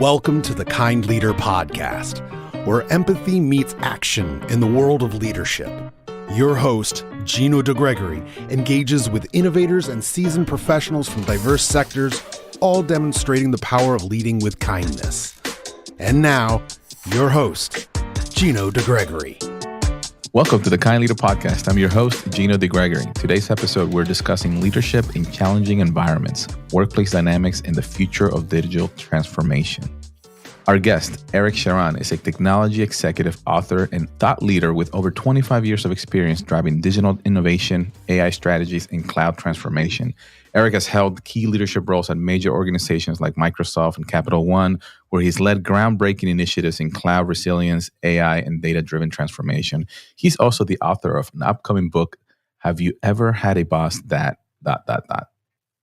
Welcome to the Kind Leader Podcast, where empathy meets action in the world of leadership. Your host, Gino DeGregory, engages with innovators and seasoned professionals from diverse sectors, all demonstrating the power of leading with kindness. And now, your host, Gino DeGregory. Welcome to the Kind Leader Podcast. I'm your host, Gino DeGregory. Today's episode, we're discussing leadership in challenging environments, workplace dynamics, and the future of digital transformation. Our guest, Eric Sharan, is a technology executive, author, and thought leader with over 25 years of experience driving digital innovation, AI strategies, and cloud transformation. Eric has held key leadership roles at major organizations like Microsoft and Capital One, where he's led groundbreaking initiatives in cloud resilience, AI, and data-driven transformation. He's also the author of an upcoming book, Have You Ever Had a Boss That...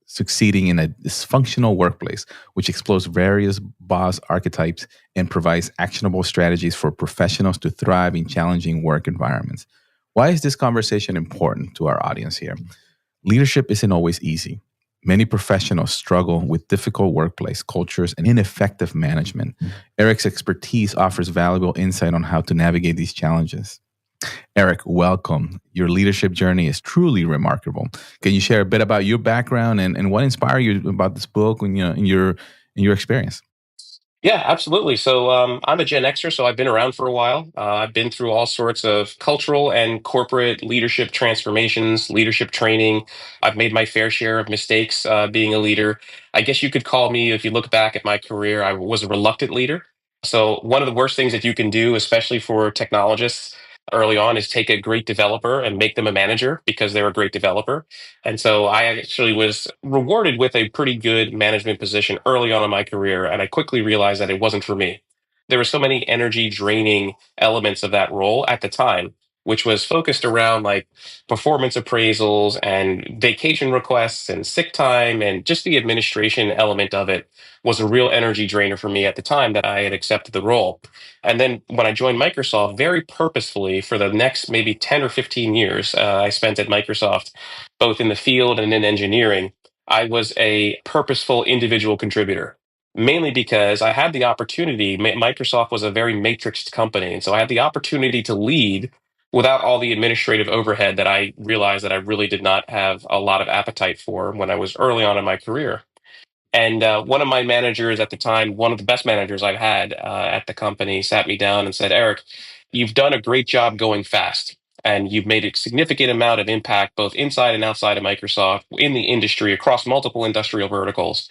Succeeding in a Dysfunctional Workplace, which explores various boss archetypes and provides actionable strategies for professionals to thrive in challenging work environments. Why is this conversation important to our audience here? Leadership isn't always easy. Many professionals struggle with difficult workplace cultures and ineffective management. Eric's expertise offers valuable insight on how to navigate these challenges. Eric, welcome. Your leadership journey is truly remarkable. Can you share a bit about your background and what inspired you about this book when in your experience? Yeah, absolutely. So I'm a Gen Xer, so I've been around for a while. I've been through all sorts of cultural and corporate leadership transformations, leadership training. I've made my fair share of mistakes being a leader. I guess you could call me, if you look back at my career, I was a reluctant leader. So one of the worst things that you can do, especially for technologists early on, is take a great developer and make them a manager because they're a great developer. And so I actually was rewarded with a pretty good management position early on in my career. And I quickly realized that it wasn't for me. There were so many energy draining elements of that role at the time, which was focused around like performance appraisals and vacation requests and sick time. And just the administration element of it was a real energy drainer for me at the time that I had accepted the role. And then when I joined Microsoft, very purposefully for the next maybe 10 or 15 years, I spent at Microsoft, both in the field and in engineering, I was a purposeful individual contributor, mainly because I had the opportunity. Microsoft was a very matrixed company. And so I had the opportunity to lead without all the administrative overhead that I realized that I really did not have a lot of appetite for when I was early on in my career. And one of my managers at the time, one of the best managers I've had at the company, sat me down and said, Eric, you've done a great job going fast. And you've made a significant amount of impact both inside and outside of Microsoft in the industry across multiple industrial verticals.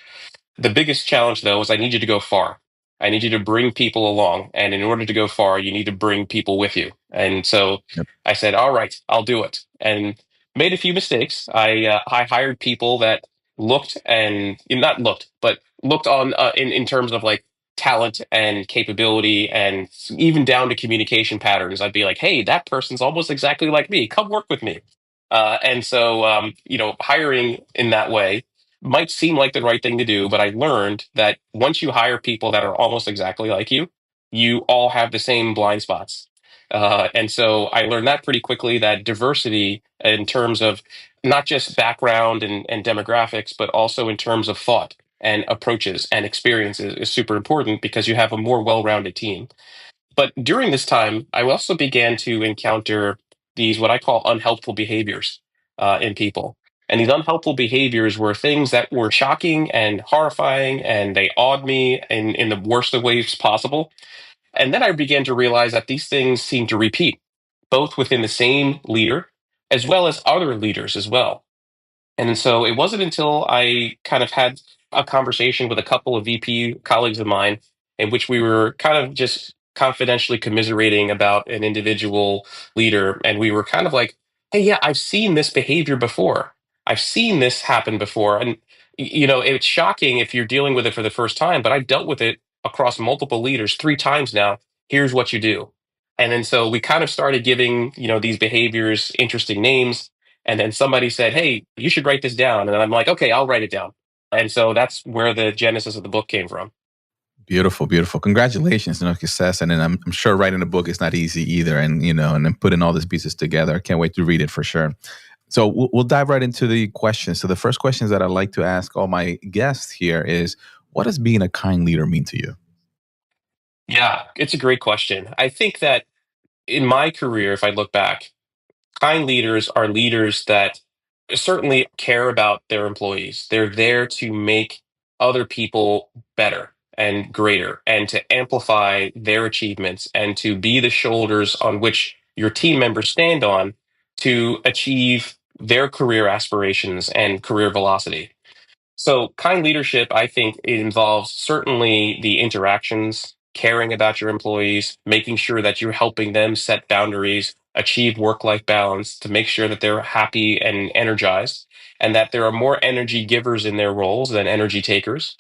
The biggest challenge, though, is I need you to go far. I need you to bring people along. And in order to go far, you need to bring people with you. And so Yep. I said, all right, I'll do it. And made a few mistakes. I hired people that looked and not looked, but looked on in terms of like talent and capability and even down to communication patterns. I'd be like, hey, that person's almost exactly like me. Come work with me. And so, hiring in that way might seem like the right thing to do, but I learned that once you hire people that are almost exactly like you all have the same blind spots. And so I learned that pretty quickly that diversity in terms of not just background and demographics, but also in terms of thought and approaches and experiences is super important because you have a more well-rounded team. But during this time, I also began to encounter these what I call unhelpful behaviors in people. And these unhelpful behaviors were things that were shocking and horrifying, and they awed me in the worst of ways possible. And then I began to realize that these things seem to repeat, both within the same leader as well as other leaders as well. And so it wasn't until I kind of had a conversation with a couple of VP colleagues of mine in which we were kind of just confidentially commiserating about an individual leader. And we were kind of like, hey, yeah, I've seen this behavior before. I've seen this happen before. And, it's shocking if you're dealing with it for the first time, but I've dealt with it across multiple leaders 3 times now. Here's what you do. And then so we kind of started giving, these behaviors interesting names. And then somebody said, hey, you should write this down. And I'm like, okay, I'll write it down. And so that's where the genesis of the book came from. Beautiful, beautiful. Congratulations on your success. And then I'm sure writing a book is not easy either. And, and then putting all these pieces together. I can't wait to read it for sure. So we'll dive right into the questions. So the first questions that I'd like to ask all my guests here is, what does being a kind leader mean to you? Yeah, it's a great question. I think that in my career, if I look back, kind leaders are leaders that certainly care about their employees. They're there to make other people better and greater and to amplify their achievements and to be the shoulders on which your team members stand on to achieve their career aspirations and career velocity. So, kind leadership, I think it involves certainly the interactions, caring about your employees, making sure that you're helping them set boundaries, achieve work life balance to make sure that they're happy and energized, and that there are more energy givers in their roles than energy takers.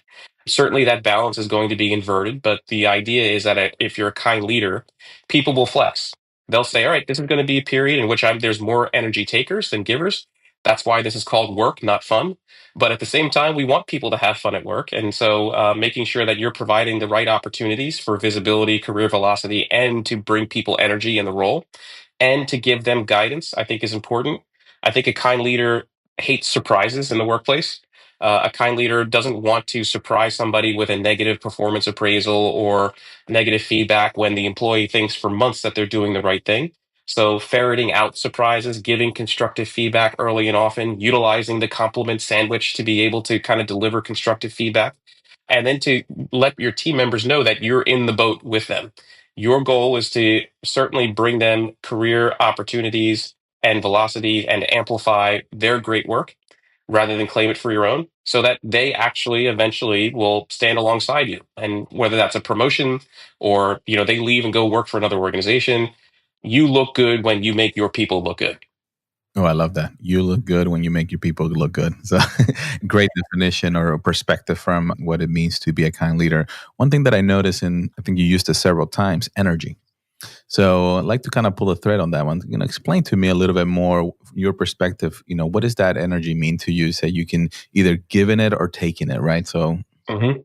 Certainly, that balance is going to be inverted, but the idea is that if you're a kind leader, people will flex. They'll say, all right, this is going to be a period in which there's more energy takers than givers. That's why this is called work, not fun. But at the same time, we want people to have fun at work. And so making sure that you're providing the right opportunities for visibility, career velocity, and to bring people energy in the role and to give them guidance, I think is important. I think a kind leader hates surprises in the workplace. A kind leader doesn't want to surprise somebody with a negative performance appraisal or negative feedback when the employee thinks for months that they're doing the right thing. So, ferreting out surprises, giving constructive feedback early and often, utilizing the compliment sandwich to be able to kind of deliver constructive feedback, and then to let your team members know that you're in the boat with them. Your goal is to certainly bring them career opportunities and velocity and amplify their great work rather than claim it for your own so that they actually eventually will stand alongside you. And whether that's a promotion or, they leave and go work for another organization, you look good when you make your people look good. Oh, I love that. You look good when you make your people look good. So great definition or perspective from what it means to be a kind leader. One thing that I noticed, and I think you used it several times, energy. So I'd like to kind of pull a thread on that one. Explain to me a little bit more your perspective. What does that energy mean to you? Say you can either give in it or take in it, right? So Mhm.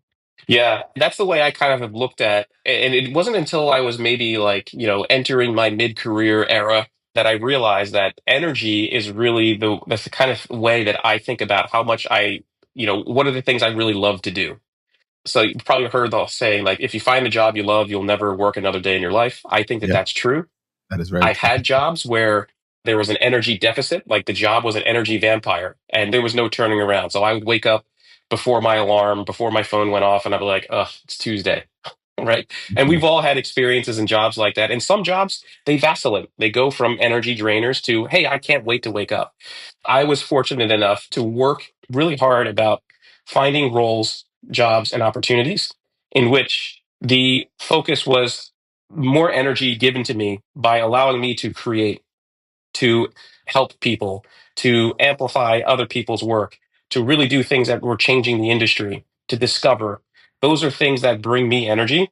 Yeah, that's the way I kind of have looked at, and it wasn't until I was maybe like, entering my mid-career era that I realized that energy is really that's the kind of way that I think about how much what are the things I really love to do. So you've probably heard the saying, like, if you find a job you love, you'll never work another day in your life. I think that yeah, that's true. that is very I've true. had jobs where there was an energy deficit, like the job was an energy vampire, and there was no turning around. So I would wake up before my alarm, before my phone went off, and I'd be like, "Ugh, it's Tuesday." Right? And Mhm. we've all had experiences in jobs like that. And some jobs, they vacillate. They go from energy drainers to, hey, I can't wait to wake up. I was fortunate enough to work really hard about finding roles, jobs, and opportunities in which the focus was more energy given to me by allowing me to create, to help people, to amplify other people's work, to really do things that were changing the industry, to discover. Those are things that bring me energy.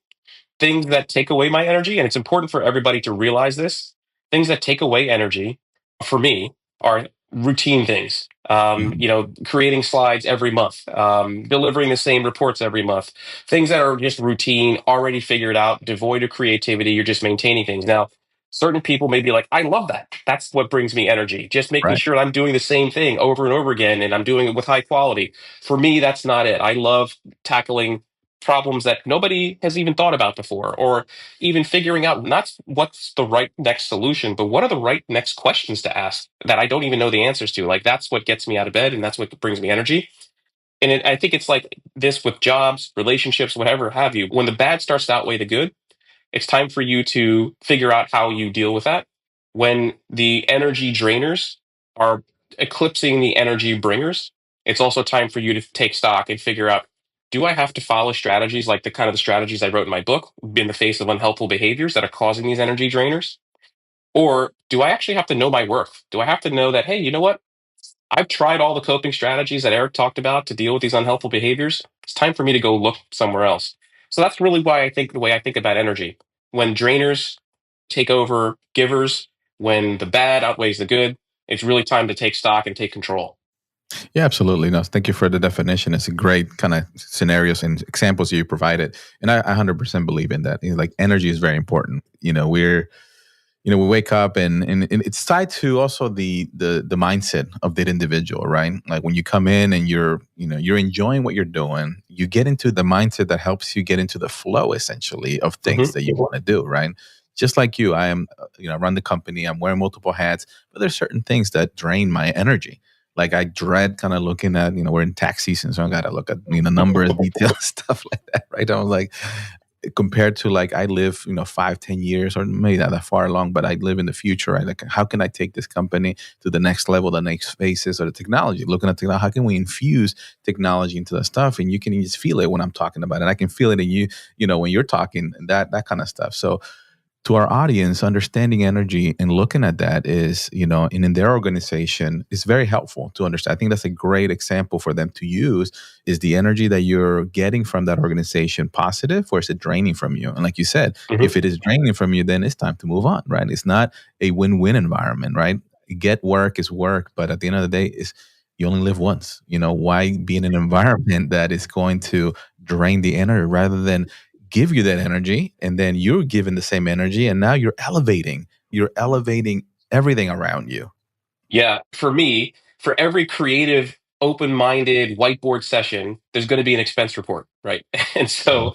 Things that take away my energy, and it's important for everybody to realize this, things that take away energy for me are routine things. Mhm. Creating slides every month, delivering the same reports every month, things that are just routine, already figured out, devoid of creativity. You're just maintaining things. Now, certain people may be like, I love that. That's what brings me energy. Just making Right. sure I'm doing the same thing over and over again and I'm doing it with high quality. For me, that's not it. I love tackling problems that nobody has even thought about before, or even figuring out not what's the right next solution, but what are the right next questions to ask that I don't even know the answers to. Like that's what gets me out of bed, and that's what brings me energy. And I think it's like this with jobs, relationships, whatever have you. When the bad starts to outweigh the good, it's time for you to figure out how you deal with that. When the energy drainers are eclipsing the energy bringers, it's also time for you to take stock and figure out, do I have to follow strategies like the kind of the strategies I wrote in my book in the face of unhelpful behaviors that are causing these energy drainers? Or do I actually have to know my worth? Do I have to know that, hey, you know what? I've tried all the coping strategies that Eric talked about to deal with these unhelpful behaviors. It's time for me to go look somewhere else. So that's really why I think the way I think about energy. When drainers take over givers, when the bad outweighs the good, it's really time to take stock and take control. Yeah, absolutely. No, thank you for the definition. It's a great kind of scenarios and examples you provided. And I 100% believe in that. Like energy is very important. We're we wake up and it's tied to also the mindset of that individual, right? Like when you come in and you're enjoying what you're doing, you get into the mindset that helps you get into the flow essentially of things Hmm. that you want to do, right? Just like you, I am, I run the company, I'm wearing multiple hats, but there's certain things that drain my energy. Like I dread kind of looking at, we're in tax season, so I got to look at, numbers, details, stuff like that, right? I was like, compared to like I live 5-10 years or maybe not that far along, but I live in the future, right? Like how can I take this company to the next level, the next phases of the technology, looking at technology, how can we infuse technology into the stuff, and you can just feel it when I'm talking about it. I can feel it in you, when you're talking, and that kind of stuff. So to our audience, understanding energy and looking at that is, and in their organization is very helpful to understand. I think that's a great example for them to use. Is the energy that you're getting from that organization positive, or is it draining from you? And like you said, Hmm. if it is draining from you, then it's time to move on, right? It's not a win-win environment, right? Get work is work, but at the end of the day, is you only live once. Why be in an environment that is going to drain the energy rather than give you that energy, and then you're given the same energy, and now you're elevating everything around you. Yeah, for me, for every creative, open-minded whiteboard session, there's going to be an expense report, right? And so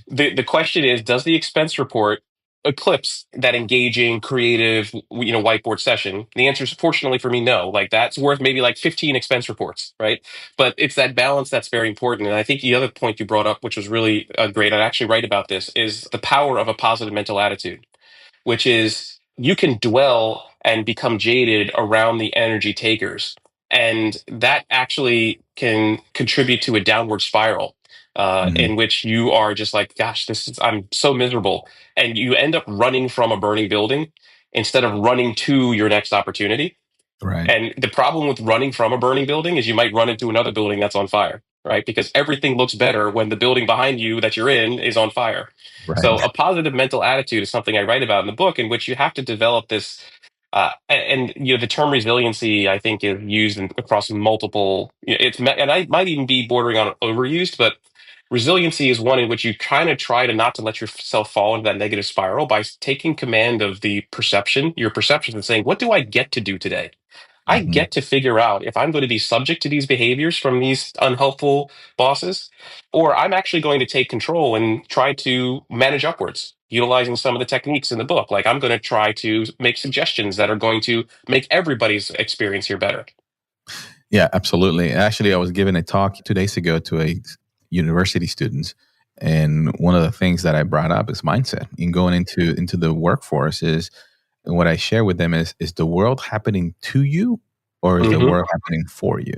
the question is, does the expense report eclipse that engaging, creative, whiteboard session? The answer is, fortunately for me, no. Like that's worth maybe like 15 expense reports, right? But it's that balance that's very important. And I think the other point you brought up, which was really great, I actually write about this, is the power of a positive mental attitude, which is you can dwell and become jaded around the energy takers. And that actually can contribute to a downward spiral Mhm. in which you are just like, gosh, I'm so miserable. And you end up running from a burning building instead of running to your next opportunity. Right. And the problem with running from a burning building is you might run into another building that's on fire, right? Because everything looks better when the building behind you that you're in is on fire. Right. So a positive mental attitude is something I write about in the book, in which you have to develop this. And the term resiliency, I think, is used across multiple. And I might even be bordering on overused, but resiliency is one in which you kind of try to not to let yourself fall into that negative spiral by taking command of your perceptions, and saying, "What do I get to do today? I Hmm. get to figure out if I'm going to be subject to these behaviors from these unhelpful bosses, or I'm actually going to take control and try to manage upwards, utilizing some of the techniques in the book. Like I'm going to try to make suggestions that are going to make everybody's experience here better." Yeah, absolutely. Actually, I was giving a talk 2 days ago to a university students, and one of the things that I brought up is mindset in going into the workforce. Is and what I share with them is the world happening to you, or is the Hmm. world happening for you?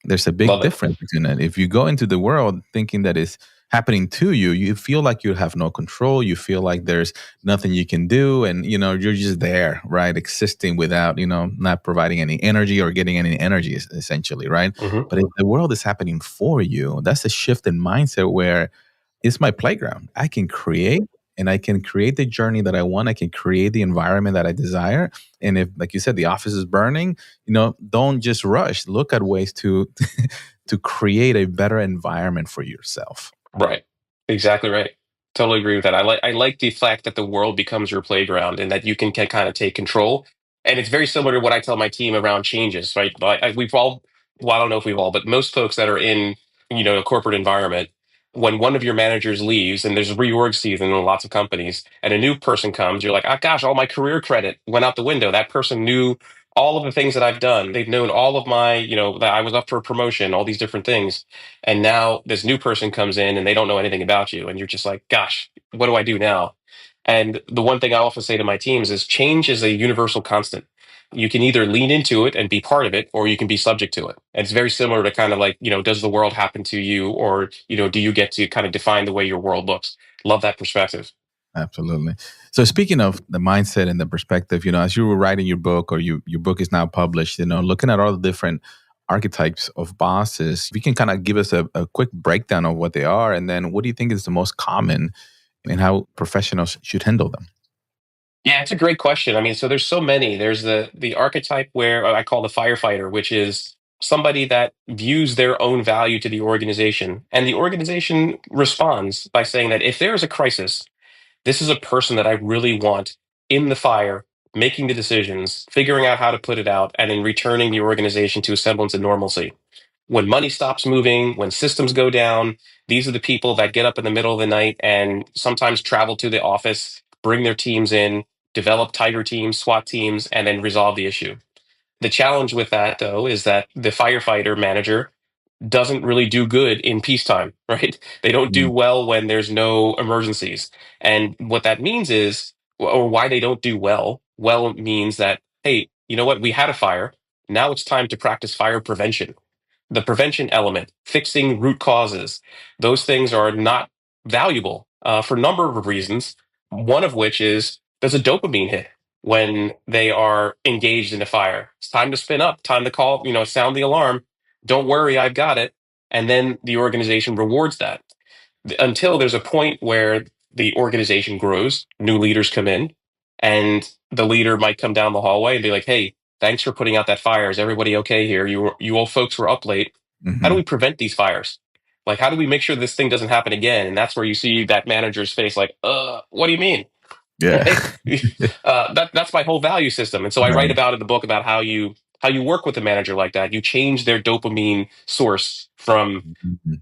There's a big Love it. difference between that. If you go into the world thinking that it's happening to you, you feel like you have no control. You feel like there's nothing you can do, and you're just there, right, existing without not providing any energy or getting any energy, essentially, right? Hmm. But if the world is happening for you, that's a shift in mindset where it's my playground. I can create, and I can create the journey that I want. I can create the environment that I desire. And if, like you said, the office is burning, don't just rush. Look at ways to to create a better environment for yourself. Right. Exactly right. Totally agree with that. I like the fact that the world becomes your playground and that you can kind of take control. And it's very similar to what I tell my team around changes, right? But we've all, well, I don't know if we've all, but most folks that are in, a corporate environment, when one of your managers leaves and there's a reorg season in lots of companies and a new person comes, you're like, oh gosh, all my career credit went out the window. That person knew all of the things that I've done. They've known all of my, that I was up for a promotion, all these different things. And now this new person comes in and they don't know anything about you. And you're just like, gosh, what do I do now? And the one thing I often say to my teams is change is a universal constant. You can either lean into it and be part of it, or you can be subject to it. And it's very similar to kind of like, does the world happen to you? Or, do you get to kind of define the way your world looks? Love that perspective. Absolutely. So speaking of the mindset and the perspective, as you were writing your book, or your book is now published, looking at all the different archetypes of bosses, if you can kind of give us a quick breakdown of what they are, and then what do you think is the most common and how professionals should handle them? Yeah, it's a great question. I mean, so there's so many. There's the archetype where I call the firefighter, which is somebody that views their own value to the organization, and the organization responds by saying that if there is a crisis, this is a person that I really want in the fire, making the decisions, figuring out how to put it out, and then returning the organization to a semblance of normalcy. When money stops moving, when systems go down, these are the people that get up in the middle of the night and sometimes travel to the office, bring their teams in, develop tiger teams, SWAT teams, and then resolve the issue. The challenge with that, though, is that the firefighter manager doesn't really do good in peacetime, right? They don't do Mm. well when there's no emergencies. And what that means is, or why they don't do well means that, hey, you know what? We had a fire. Now it's time to practice fire prevention. The prevention element, fixing root causes, those things are not valuable for a number of reasons. One of which is there's a dopamine hit when they are engaged in a fire. It's time to spin up, time to call, sound the alarm. Don't worry, I've got it. And then the organization rewards that until there's a point where the organization grows, new leaders come in, and the leader might come down the hallway and be like, "Hey, thanks for putting out that fire. Is everybody okay here? You all folks were up late. How do Hmm. we prevent these fires? Like, how do we make sure this thing doesn't happen again?" And that's where you see that manager's face, like, what do you mean?" Yeah. Right? That's my whole value system. And so I write Right. about in the book about how you work with a manager like that. You change their dopamine source from Mhm.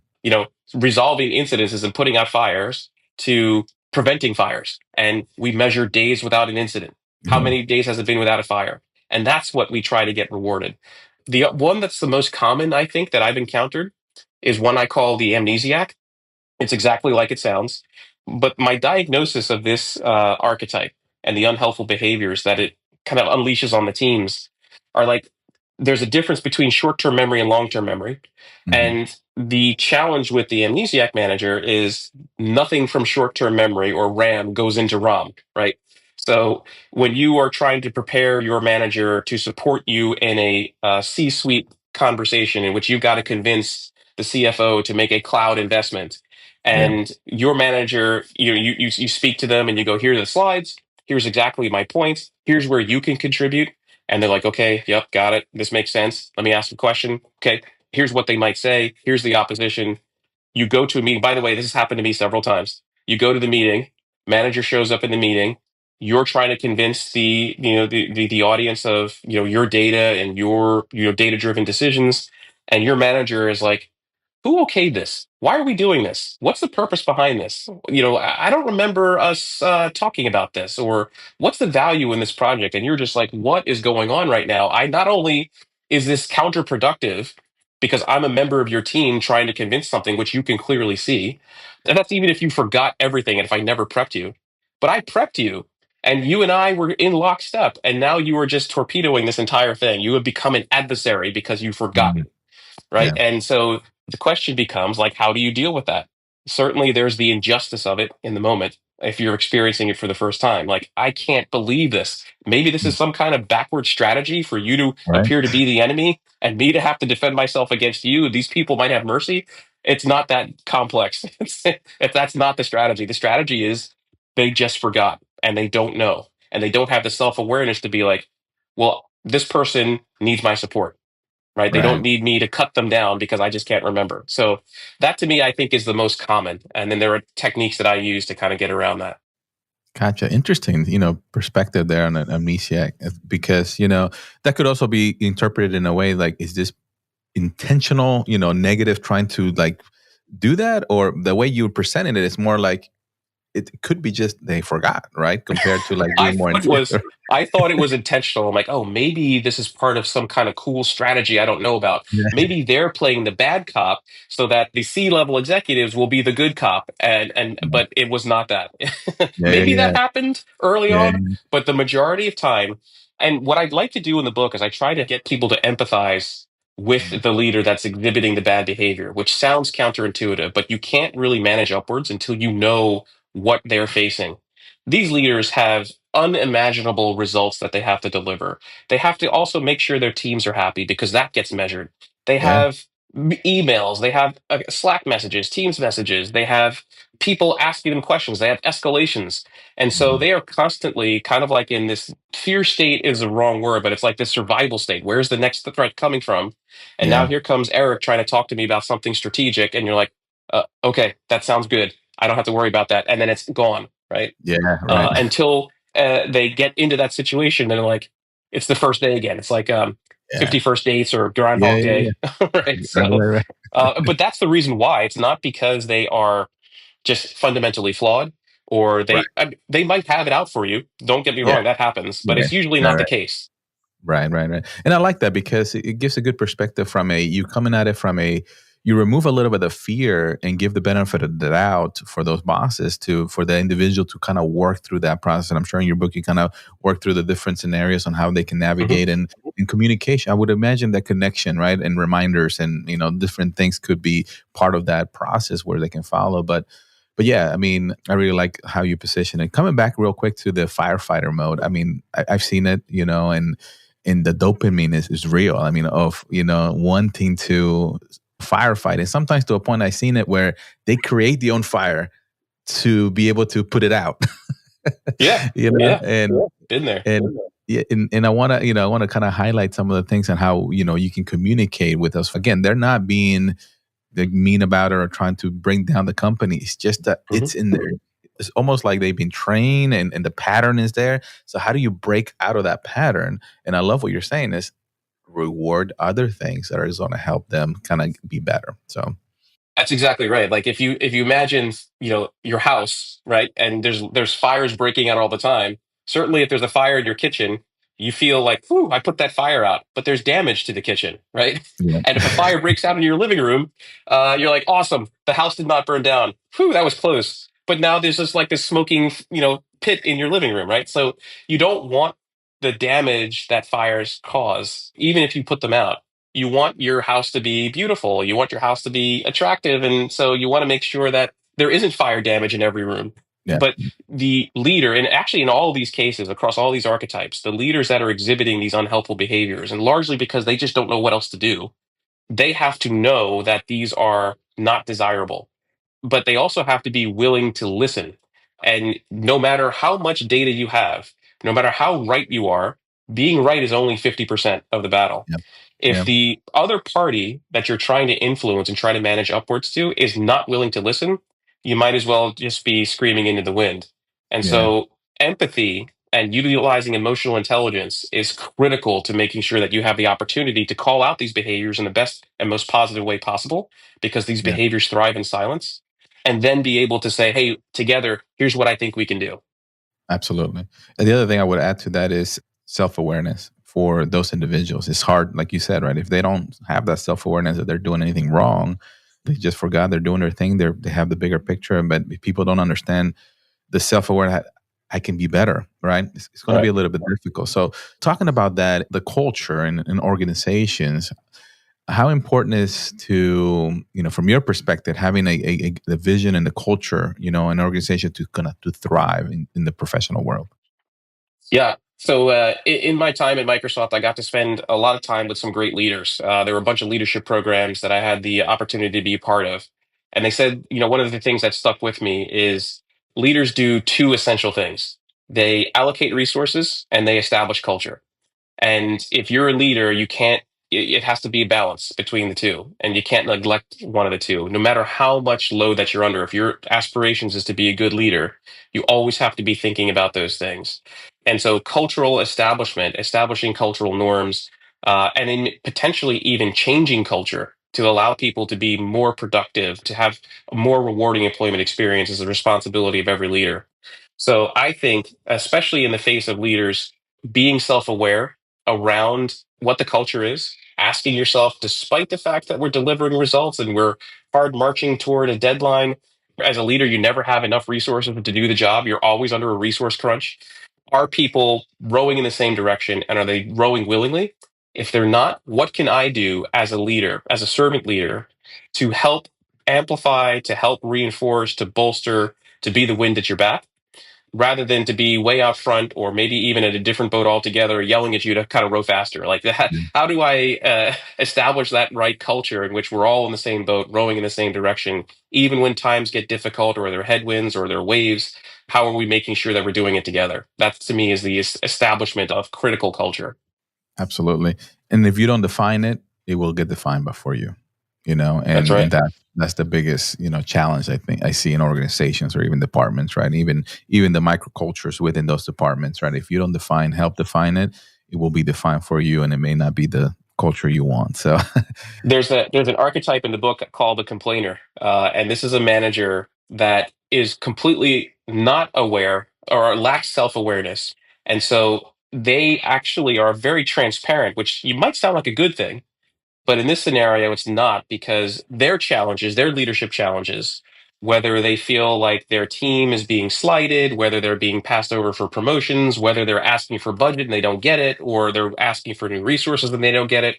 resolving incidences and putting out fires to preventing fires. And we measure days without an incident. How Yeah. many days has it been without a fire? And that's what we try to get rewarded. The one that's the most common, I think, that I've encountered is one I call the amnesiac. It's exactly like it sounds. But my diagnosis of this archetype and the unhelpful behaviors that it kind of unleashes on the teams are like there's a difference between short term memory and long term memory. Hmm. And the challenge with the amnesiac manager is nothing from short term memory or RAM goes into ROM, right? So when you are trying to prepare your manager to support you in a C suite conversation in which you've got to convince the CFO to make a cloud investment, Yeah. and your manager, you speak to them and you go, here are the slides, here's exactly my points, here's where you can contribute. And they're like, okay, yep, got it, this makes sense, let me ask a question. Okay, here's what they might say, here's the opposition. You go to a meeting. By the way, this has happened to me several times. You go to the meeting, manager shows up in the meeting, you're trying to convince the audience of your data and your data driven decisions, and your manager is like, who okayed this? Why are we doing this? What's the purpose behind this? I don't remember us talking about this, or what's the value in this project? And you're just like, what is going on right now? I not only is this counterproductive because I'm a member of your team trying to convince something which you can clearly see, and that's even if you forgot everything and if I never prepped you, but I prepped you. And you and I were in lockstep, and now you are just torpedoing this entire thing. You have become an adversary because you've Mhm. forgotten, right? Yeah. And so the question becomes like, how do you deal with that? Certainly, there's the injustice of it in the moment. If you're experiencing it for the first time, like, I can't believe this. Maybe this Mm. is some kind of backward strategy for you to Right. appear to be the enemy and me to have to defend myself against you. These people might have mercy. It's not that complex. If that's not the strategy is they just forgot and they don't know and they don't have the self awareness to be like, well, this person needs my support, right? They don't Right. need me to cut them down because I just can't remember. So that to me, I think is the most common. And then there are techniques that I use to kind of get around that. Gotcha. Interesting, perspective there on an amnesiac, because, that could also be interpreted in a way like, is this intentional, negative, trying to like do that? Or the way you presented it is more like it could be just they forgot, right? Compared to like I being more thought it was intentional. I thought it was intentional. I'm like, oh, maybe this is part of some kind of cool strategy I don't know about. Yeah. Maybe they're playing the bad cop so that the C-level executives will be the good cop. And but it was not that. Yeah. Yeah. Maybe Yeah. that happened early Yeah. on, but the majority of time, and what I'd like to do in the book is I try to get people to empathize with the leader that's exhibiting the bad behavior, which sounds counterintuitive, but you can't really manage upwards until you know what they're facing. These leaders have unimaginable results that they have to deliver. They have to also make sure their teams are happy because that gets measured. They Yeah. have emails, they have Slack messages, Teams messages, they have people asking them questions, they have escalations. And so Mhm. they are constantly kind of like in this fear state is the wrong word, but it's like this survival state. Where's the next threat coming from? And now Yeah. here comes Eric trying to talk to me about something strategic. And you're like, okay, that sounds good. I don't have to worry about that. And then it's gone, right? Yeah. Right. Until they get into that situation and like it's the first day again. It's like Yeah. 51st dates or Yeah. Groundhog Yeah. Day, right? Right. So, Right. Right. but that's the reason why. It's not because they are just fundamentally flawed, or Right. they might have it out for you. Don't get me Yeah. wrong, that happens, but Right. it's usually Right. not the Right. case. Right, right, right. And I like that because it gives a good perspective from you coming at it from you remove a little bit of fear and give the benefit of the doubt for those bosses for the individual to kind of work through that process. And I'm sure in your book, you kind of work through the different scenarios on how they can Hmm. navigate and in communication. I would imagine that connection, right? And reminders and, different things could be part of that process where they can follow. But yeah, I mean, I really like how you position it. Coming back real quick to the firefighter mode. I mean, I've seen it, and the dopamine is real. I mean, of wanting to firefight, and sometimes to a point I've seen it where they create their own fire to be able to put it out. Yeah, yeah, And been there. and yeah, and I want to kind of highlight some of the things and how you can communicate with us. Again, they're not being mean about it or trying to bring down the company. It's just that Hmm. it's in there. It's almost like they've been trained and the pattern is there. So how do you break out of that pattern? And I love what you're saying is reward other things that are going to help them kind of be better. So That's exactly right. Like if you imagine, your house, right, and there's fires breaking out all the time. Certainly, if there's a fire in your kitchen, you feel like, "Whew, I put that fire out," but there's damage to the kitchen, right? yeah, And if a fire breaks out in your living room, you're like, "Awesome, the house did not burn down. Whew, that was close." But now there's just like this smoking, pit in your living room, right? So you don't want the damage that fires cause, even if you put them out. You want your house to be beautiful. You want your house to be attractive. And so you want to make sure that there isn't fire damage in every room. yeah, But the leader, and actually in all of these cases, across all these archetypes, the leaders that are exhibiting these unhelpful behaviors, and largely because they just don't know what else to do, they have to know that these are not desirable, but they also have to be willing to listen. And no matter how much data you have, no matter how right you are, being right is only 50% of the battle. yeah, If yeah, the other party that you're trying to influence and try to manage upwards to is not willing to listen, you might as well just be screaming into the wind. And yeah, so, empathy and utilizing emotional intelligence is critical to making sure that you have the opportunity to call out these behaviors in the best and most positive way possible, because these yeah. behaviors thrive in silence, and then be able to say, hey, together, here's what I think we can do. Absolutely. And the other thing I would add to that is self awareness for those individuals. It's hard, like you said, right? If they don't have that self awareness that they're doing anything wrong, they just forgot they're doing their thing. They have the bigger picture, but if people don't understand the self awareness, I can be better, right? It's going to be Right. a little bit difficult. So, talking about that, the culture and organizations, how important is to from your perspective having a vision and the culture, an organization to kind of to thrive in the professional world? Yeah. So in my time at Microsoft, I got to spend a lot of time with some great leaders. There were a bunch of leadership programs that I had the opportunity to be a part of. And they said, one of the things that stuck with me is leaders do two essential things. They allocate resources and they establish culture. And if you're a leader, you can't, it has to be a balance between the two. And you can't neglect one of the two, no matter how much load that you're under. If your aspirations is to be a good leader, you always have to be thinking about those things. And so cultural establishment, establishing cultural norms, and then potentially even changing culture to allow people to be more productive, to have a more rewarding employment experience is the responsibility of every leader. So I think, especially in the face of leaders being self aware around what the culture is, asking yourself, despite the fact that we're delivering results and we're hard marching toward a deadline, as a leader, you never have enough resources to do the job. You're always under a resource crunch. Are people rowing in the same direction, and are they rowing willingly? If they're not, what can I do as a leader, as a servant leader, to help amplify, to help reinforce, to bolster, to be the wind at your back, rather than to be way out front or maybe even at a different boat altogether, yelling at you to kind of row faster like that? Yeah, How do I establish that right culture in which we're all in the same boat, rowing in the same direction, even when times get difficult or there are headwinds or there are waves? How are we making sure that we're doing it together? That to me is the establishment of critical culture. absolutely. And if you don't define it, it will get defined by for you. That's and right. that's the biggest, challenge I think I see in organizations or even departments, right? Even the microcultures within those departments, right? If you don't help define it, it will be defined for you, and it may not be the culture you want. So, There's an archetype in the book called the complainer, and this is a manager that is completely not aware or lacks self awareness, and so they actually are very transparent, which you might sound like a good thing, but in this scenario, it's not because their challenges, their leadership challenges, whether they feel like their team is being slighted, whether they're being passed over for promotions, whether they're asking for budget and they don't get it, or they're asking for new resources and they don't get it,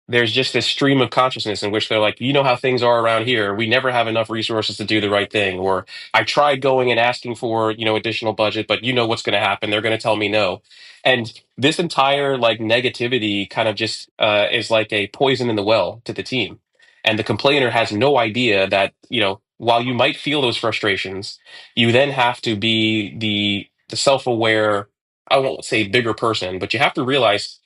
there's just this stream of consciousness in which they're like, you know how things are around here. We never have enough resources to do the right thing. Or I tried going and asking for, additional budget, but you know what's going to happen. They're going to tell me no. And this entire like negativity kind of just is like a poison in the well to the team. And the complainer has no idea that, while you might feel those frustrations, you then have to be the self-aware, I won't say bigger person, but you have to realize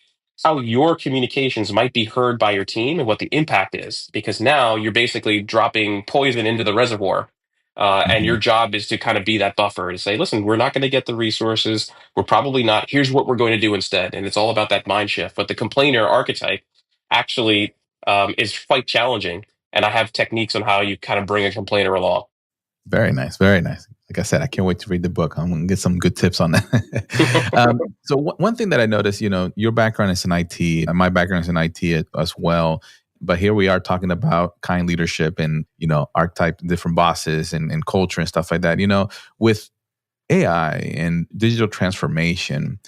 how your communications might be heard by your team and what the impact is, because now you're basically dropping poison into the reservoir. And your Mhm. job is to kind of be that buffer to say, listen, we're not going to get the resources. We're probably not. Here's what we're going to do instead. And it's all about that mind shift. But the complainer archetype actually is quite challenging. And I have techniques on how you kind of bring a complainer along. Very nice, very nice. Like I said, I can't wait to read the book. I'm going to get some good tips on that. So one thing that I noticed, your background is in IT, and my background is in IT as well. But here we are talking about kind leadership and, archetype, different bosses and culture and stuff like that. With AI and digital transformation,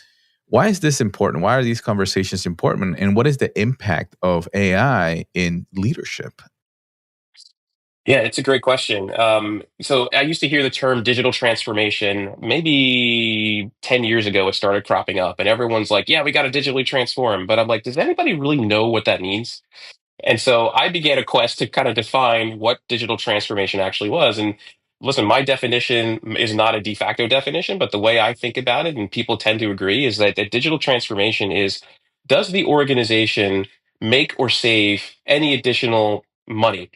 why is this important? Why are these conversations important? And what is the impact of AI in leadership? Yeah, it's a great question. So I used to hear the term digital transformation maybe 10 years ago. It started cropping up, and everyone's like, yeah, we got to digitally transform. But I'm like, does anybody really know what that means? And so I began a quest to kind of define what digital transformation actually was. And listen, my definition is not a de facto definition, but the way I think about it, and people tend to agree, is that digital transformation is, does the organization make or save any additional money,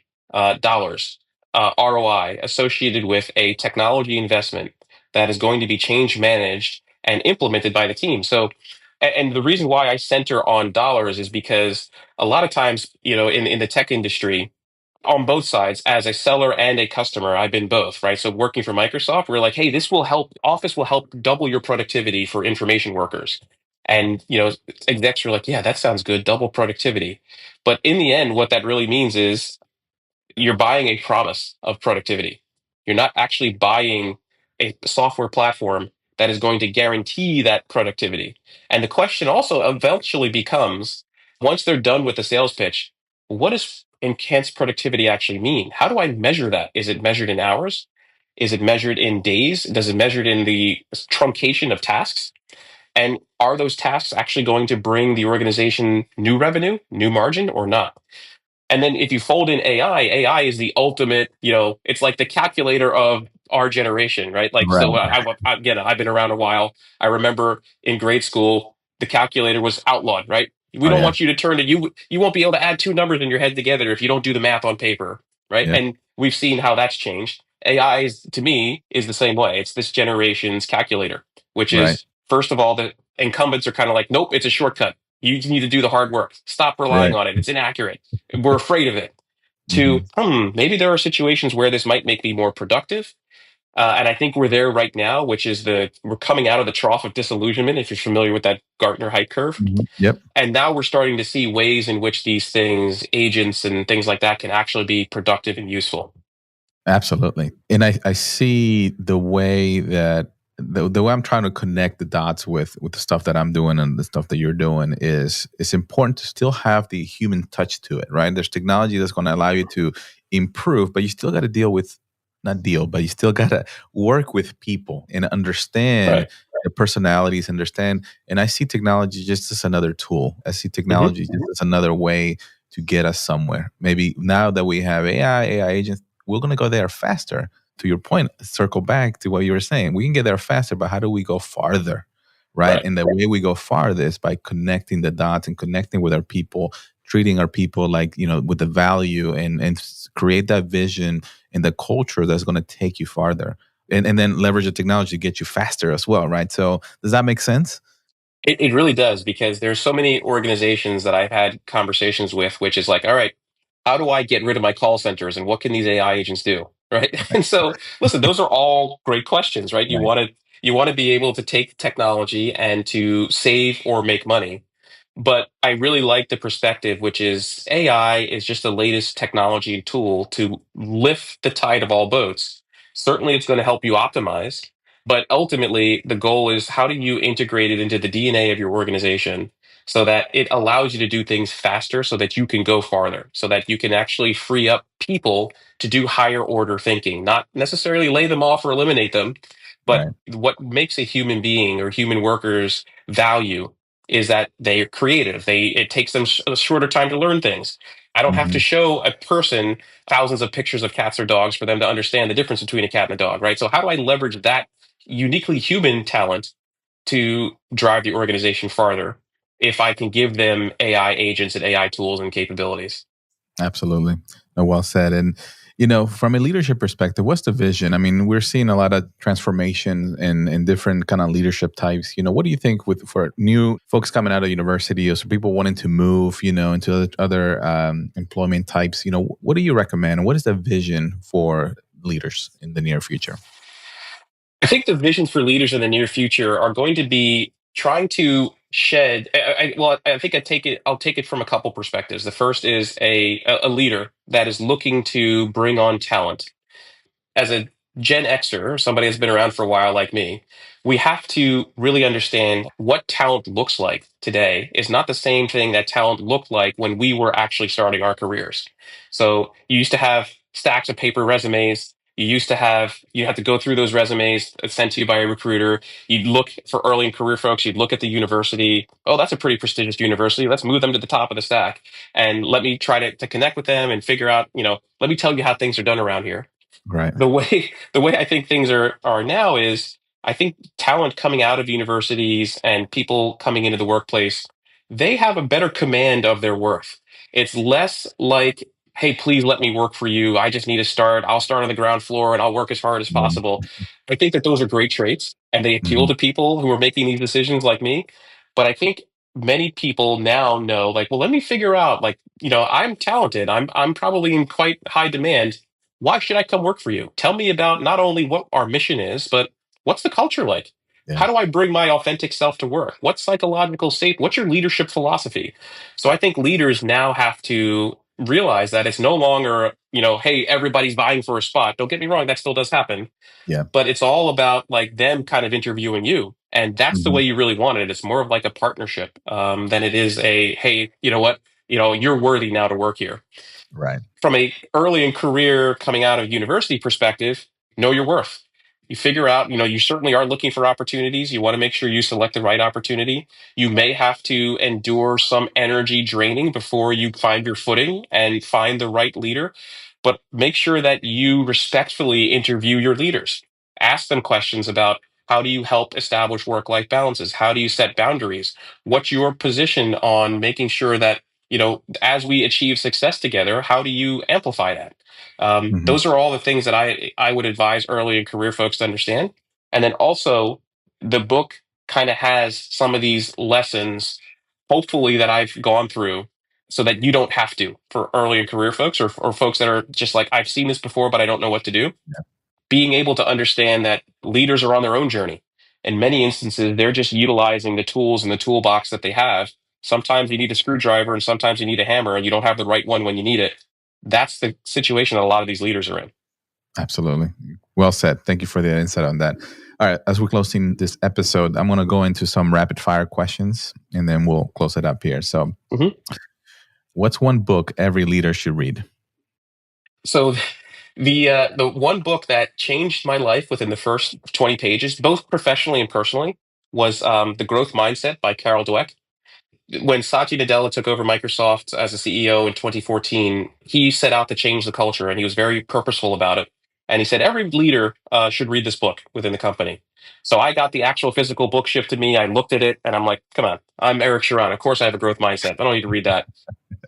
dollars, ROI associated with a technology investment that is going to be change managed and implemented by the team? So, and the reason why I center on dollars is because a lot of times, in the tech industry, on both sides, as a seller and a customer, I've been both, right? So working for Microsoft, we're like, hey, this will help, Office will help double your productivity for information workers. And, execs are like, yeah, that sounds good, double productivity. But in the end, what that really means is you're buying a promise of productivity. You're not actually buying a software platform that is going to guarantee that productivity. And the question also eventually becomes, once they're done with the sales pitch, what does enhanced productivity actually mean? How do I measure that? Is it measured in hours? Is it measured in days? Does it measured in the truncation of tasks? And are those tasks actually going to bring the organization new revenue, new margin, or not? And then if you fold in AI is the ultimate, it's like the calculator of our generation, right? Like, Right. so again, I've been around a while. I remember in grade school, the calculator was outlawed, right? We Oh, don't yeah. want you to turn to you won't be able to add two numbers in your head together if you don't do the math on paper, right? Yeah. And we've seen how that's changed. AI is, to me, is the same way. It's this generation's calculator, which Right. is, first of all, the incumbents are kind of like, nope, it's a shortcut. You need to do the hard work. Stop relying Right. on it. It's inaccurate. We're afraid of it. To, Mhm. maybe there are situations where this might make me more productive. And I think we're there right now, which is we're coming out of the trough of disillusionment, if you're familiar with that Gartner hype curve. Mhm. Yep. And now we're starting to see ways in which these things, agents and things like that, can actually be productive and useful. Absolutely. And I see the way that the way I'm trying to connect the dots with the stuff that I'm doing and the stuff that you're doing is it's important to still have the human touch to it, right? There's technology that's going to allow you to improve, but you still got to deal with not deal, but you still got to work with people and understand Right. the personalities, understand. And I see technology just as another tool. I see Hmm. technology just as another way to get us somewhere. Maybe now that we have AI agents, we're going to go there faster. To your point, circle back to what you were saying. We can get there faster, but how do we go farther? Right. Right. And the way we go farther is by connecting the dots and connecting with our people, treating our people like, with the value, and create that vision and the culture that's going to take you farther, and then leverage the technology to get you faster as well, right? So does that make sense? It really does, because there's so many organizations that I've had conversations with, which is like, all right, how do I get rid of my call centers and what can these AI agents do? Right. And so, listen, those are all great questions, right? Right. You want to be able to take technology and to save or make money. But I really like the perspective, which is AI is just the latest technology and tool to lift the tide of all boats. Certainly, it's going to help you optimize, but ultimately, the goal is how do you integrate it into the DNA of your organization so that it allows you to do things faster so that you can go farther, so that you can actually free up people to do higher order thinking, not necessarily lay them off or eliminate them. But Right. what makes a human being or human workers value is that they're creative. It takes them a shorter time to learn things. I don't have to Hmm. show a person thousands of pictures of cats or dogs for them to understand the difference between a cat and a dog, right? So how do I leverage that uniquely human talent to drive the organization farther if I can give them AI agents and AI tools and capabilities? Absolutely. No, well said. And, from a leadership perspective, what's the vision? I mean, we're seeing a lot of transformation in different kind of leadership types. What do you think for new folks coming out of university, or so people wanting to move, into other employment types? What do you recommend? What is the vision for leaders in the near future? I think the visions for leaders in the near future are going to be trying to shed. Well, I think I'll take it from a couple perspectives. The first is a leader that is looking to bring on talent. As a Gen Xer, somebody that's been around for a while like me, we have to really understand what talent looks like today is not the same thing that talent looked like when we were actually starting our careers. So you used to have stacks of paper resumes. You have to go through those resumes sent to you by a recruiter. You'd look for early in career folks. You'd look at the university. Oh, that's a pretty prestigious university. Let's move them to the top of the stack and let me try to connect with them and figure out, let me tell you how things are done around here. Right. The way I think things are now is I think talent coming out of universities and people coming into the workplace, they have a better command of their worth. It's less like, hey, please let me work for you. I just need to start. I'll start on the ground floor and I'll work as hard as possible. I think that those are great traits and they appeal Mm-hmm. to people who are making these decisions like me. But I think many people now know, like, well, let me figure out, like, I'm talented. I'm probably in quite high demand. Why should I come work for you? Tell me about not only what our mission is, but what's the culture like? Yeah. How do I bring my authentic self to work? What's psychological state? What's your leadership philosophy? So I think leaders now have to realize that it's no longer, hey, everybody's vying for a spot. Don't get me wrong, that still does happen, Yeah. but it's all about like them kind of interviewing you. And that's the Hmm. way you really want it. It's more of like a partnership than it is a, hey, you know what? You're worthy now to work here. Right. From a early in career coming out of university perspective, know your worth. You figure out, you certainly are looking for opportunities. You want to make sure you select the right opportunity. You may have to endure some energy draining before you find your footing and find the right leader. But make sure that you respectfully interview your leaders. Ask them questions about how do you help establish work life balances? How do you set boundaries? What's your position on making sure that as we achieve success together, how do you amplify that? Hmm. Those are all the things that I would advise early in career folks to understand. And then also, the book kind of has some of these lessons, hopefully, that I've gone through so that you don't have to for early in career folks or folks that are just like, I've seen this before, but I don't know what to do. Being able to understand that leaders are on their own journey. In many instances, they're just utilizing the tools in the toolbox that they have. Sometimes you need a screwdriver and sometimes you need a hammer and you don't have the right one when you need it. That's the situation that a lot of these leaders are in. Absolutely. Well said. Thank you for the insight on that. All right. As we're closing this episode, I'm going to go into some rapid fire questions and then we'll close it up here. So, Mhm. what's one book every leader should read? So the one book that changed my life within the first 20 pages, both professionally and personally, was The Growth Mindset by Carol Dweck. When Satya Nadella took over Microsoft as a CEO in 2014, he set out to change the culture and he was very purposeful about it. And he said every leader should read this book within the company. So I got the actual physical book shipped to me. I looked at it and I'm like, come on, I'm Eric Sharon. Of course I have a growth mindset. I don't need to read that.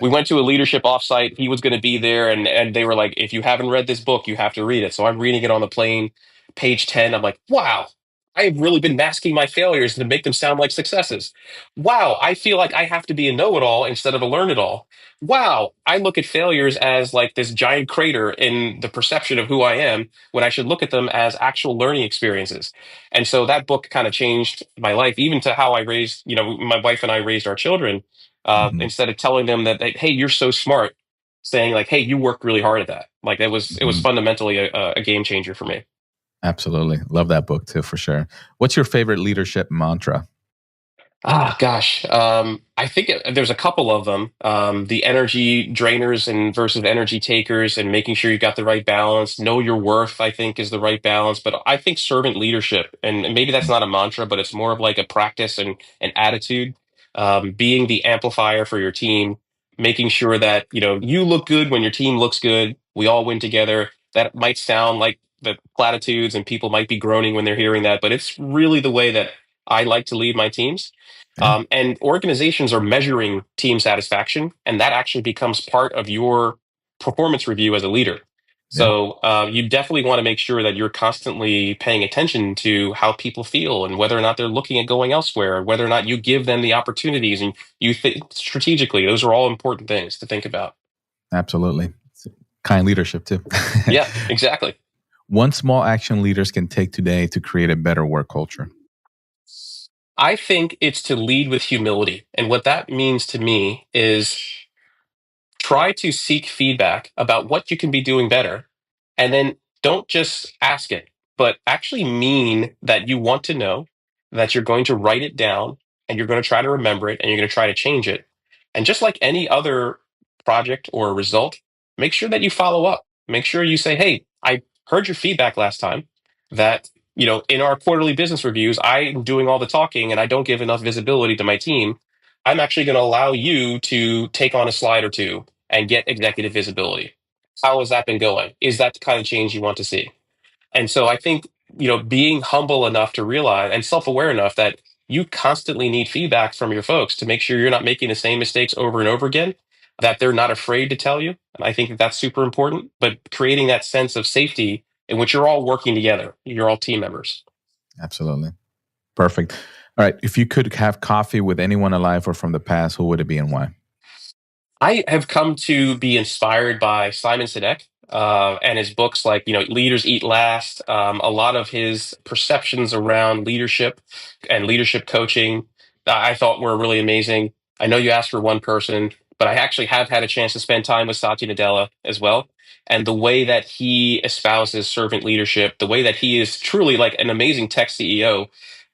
we went to a leadership offsite. He was going to be there, and they were like, "If you haven't read this book, you have to read it." So I'm reading it on the plane, page 10. I'm like, "Wow, I have really been masking my failures to make them sound like successes. Wow, I feel like I have to be a know-it-all instead of a learn-it-all. Wow, I look at failures as like this giant crater in the perception of who I am when I should look at them as actual learning experiences." And so that book kind of changed my life, even to how I raised, my wife and I raised our children. Mhm. Instead of telling them that, hey, you're so smart, saying like, hey, you worked really hard at that. Like it was Mhm. fundamentally a game changer for me. Absolutely. Love that book too, for sure. What's your favorite leadership mantra? Ah, gosh. I think there's a couple of them. The energy drainers and versus energy takers, and making sure you got the right balance. Know your worth, I think, is the right balance. But I think servant leadership, and maybe that's not a mantra, but it's more of like a practice and an attitude. Being the amplifier for your team, making sure that you look good when your team looks good. We all win together. That might sound like the platitudes, and people might be groaning when they're hearing that, but it's really the way that I like to lead my teams. Yeah. And organizations are measuring team satisfaction, and that actually becomes part of your performance review as a leader. Yeah. So you definitely want to make sure that you're constantly paying attention to how people feel and whether or not they're looking at going elsewhere, whether or not you give them the opportunities and you think strategically. Those are all important things to think about. Absolutely. It's kind leadership too. Yeah, exactly. One small action leaders can take today to create a better work culture. I think it's to lead with humility. And what that means to me is try to seek feedback about what you can be doing better. And then don't just ask it, but actually mean that you want to know, that you're going to write it down, and you're going to try to remember it, and you're going to try to change it. And just like any other project or result, make sure that you follow up. Make sure you say, hey, I heard your feedback last time that, in our quarterly business reviews, I'm doing all the talking and I don't give enough visibility to my team. I'm actually going to allow you to take on a slide or two and get executive visibility. How has that been going? Is that the kind of change you want to see? And so I think, being humble enough to realize and self aware enough that you constantly need feedback from your folks to make sure you're not making the same mistakes over and over again, that they're not afraid to tell you. And I think that that's super important, but creating that sense of safety in which you're all working together, you're all team members. Absolutely. Perfect. All right. If you could have coffee with anyone alive or from the past, who would it be and why? I have come to be inspired by Simon Sinek and his books like, Leaders Eat Last, a lot of his perceptions around leadership and leadership coaching I thought were really amazing. I know you asked for one person, but I actually have had a chance to spend time with Satya Nadella as well. And the way that he espouses servant leadership, the way that he is truly like an amazing tech CEO.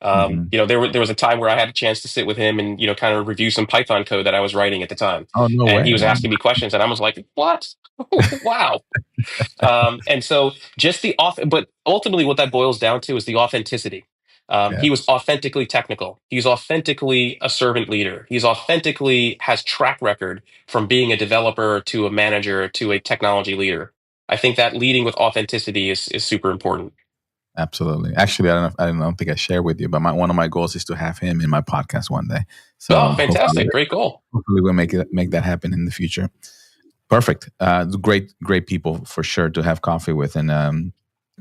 Mhm. There was a time where I had a chance to sit with him and kind of review some Python code that I was writing at the time, Oh, no and way. he was Wow. asking me questions, and I was like, "What? Wow!" And so just but ultimately, what that boils down to is the authenticity. Yeah. He was authentically technical. He's authentically a servant leader. He's authentically has track record from being a developer to a manager to a technology leader. I think that leading with authenticity is super important. Absolutely. Actually, I don't think I shared with you, but one of my goals is to have him in my podcast one day. So Oh, hopefully, fantastic! Great goal. hopefully we'll make that happen in the future. Perfect. Great people for sure to have coffee with. And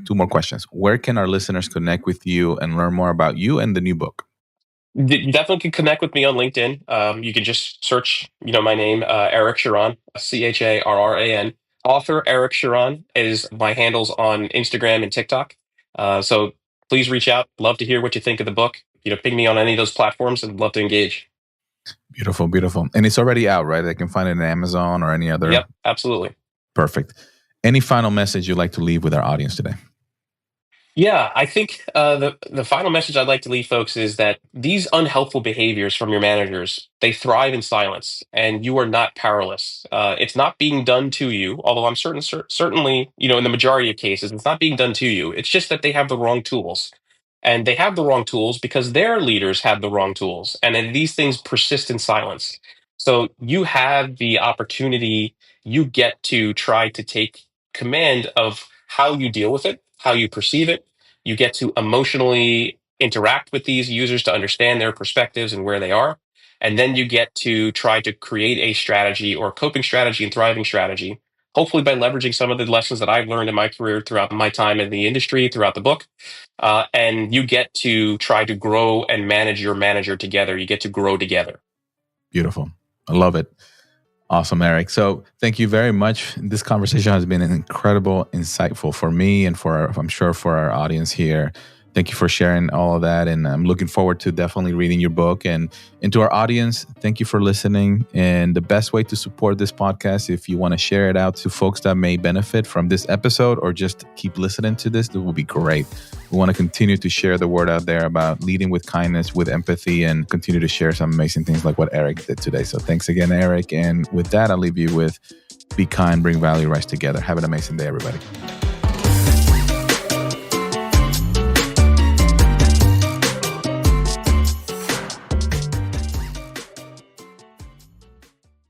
two more questions. Where can our listeners connect with you and learn more about you and the new book? You definitely can connect with me on LinkedIn. You can just search, my name, Eric Sharon, Charran. Author Eric Sharon is my handles on Instagram and TikTok. So please reach out. Love to hear what you think of the book. Ping me on any of those platforms and love to engage. Beautiful, beautiful. And it's already out, right? I can find it in Amazon or any other. Yep, absolutely. Perfect. Any final message you'd like to leave with our audience today? Yeah, I think the final message I'd like to leave folks is that these unhelpful behaviors from your managers, they thrive in silence, and you are not powerless. It's not being done to you, although I'm certainly, in the majority of cases, it's not being done to you. It's just that they have the wrong tools, and they have the wrong tools because their leaders have the wrong tools, and then these things persist in silence. So you have the opportunity, you get to try to take command of how you deal with it, how you perceive it. You get to emotionally interact with these users to understand their perspectives and where they are. And then you get to try to create a strategy or coping strategy and thriving strategy, hopefully by leveraging some of the lessons that I've learned in my career throughout my time in the industry, throughout the book. And you get to try to grow and manage your manager together. You get to grow together. Beautiful. I love it. Awesome, Eric. So thank you very much. This conversation has been incredible, insightful for me and I'm sure for our audience here. Thank you for sharing all of that. And I'm looking forward to definitely reading your book. And to our audience, thank you for listening. And the best way to support this podcast, if you want to share it out to folks that may benefit from this episode or just keep listening to this, that will be great. We want to continue to share the word out there about leading with kindness, with empathy, and continue to share some amazing things like what Eric did today. So thanks again, Eric. And with that, I'll leave you with be kind, bring value, rise together. Have an amazing day, everybody.